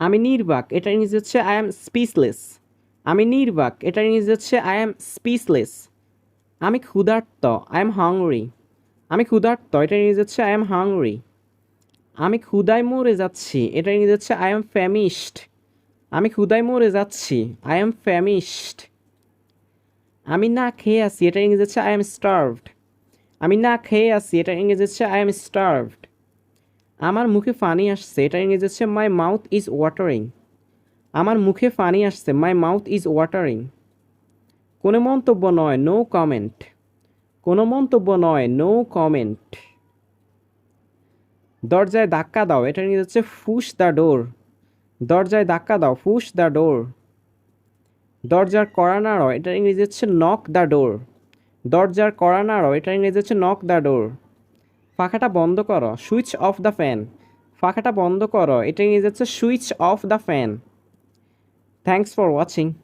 আমি নির্বাক, এটার ইংরেজি হচ্ছে আই অ্যাম স্পিচলেস। আমি নির্বাক, এটার ইংরেজি হচ্ছে আই অ্যাম স্পিচলেস। আমি ক্ষুধার্ত, আই এম হাংরি। আমি ক্ষুধার্ত, এটার ইংরেজি হচ্ছে আই এম হাংরি। আমি ক্ষুধায় মরে যাচ্ছি, এটার ইংরেজি হচ্ছে আই এম ফ্যামিশড। আমি ক্ষুধায় মরে যাচ্ছি, আই এম ফ্যামিশড। আমি না খেয়ে আছি, এটার ইংরেজি হচ্ছে আই এম স্টার্ভড। আমি না খেয়ে আছি, এটার ইংরেজি হচ্ছে আই এম স্টার্ভড। আমার মুখে পানি আসছে, এটার ইংরেজি হচ্ছে মাই মাউথ ইজ ওয়াটারিং। আমার মুখে পানি আসছে, মাই মাউথ ইজ ওয়াটারিং। কোনো মন্তব্য নয়, নো কমেন্ট। কোনো মন্তব্য নয়, নো কমেন্ট। দরজায় ধাক্কা দাও, এটার ইংরেজি হচ্ছে পুশ দ্য ডোর। দরজায় ধাক্কা দাও, পুশ দ্য ডোর। দরজার কড়া নাড়ো, এটার ইংরেজি হচ্ছে নক দ্য ডোর। দরজার কড়া নাড়ো, এটার ইংরেজি হচ্ছে নক দ্য ডোর। পাখাটা বন্ধ করো, সুইচ অফ দ্য ফ্যান। পাখাটা বন্ধ করো, এটার ইংরেজি হচ্ছে switch off the fan. Thanks for watching.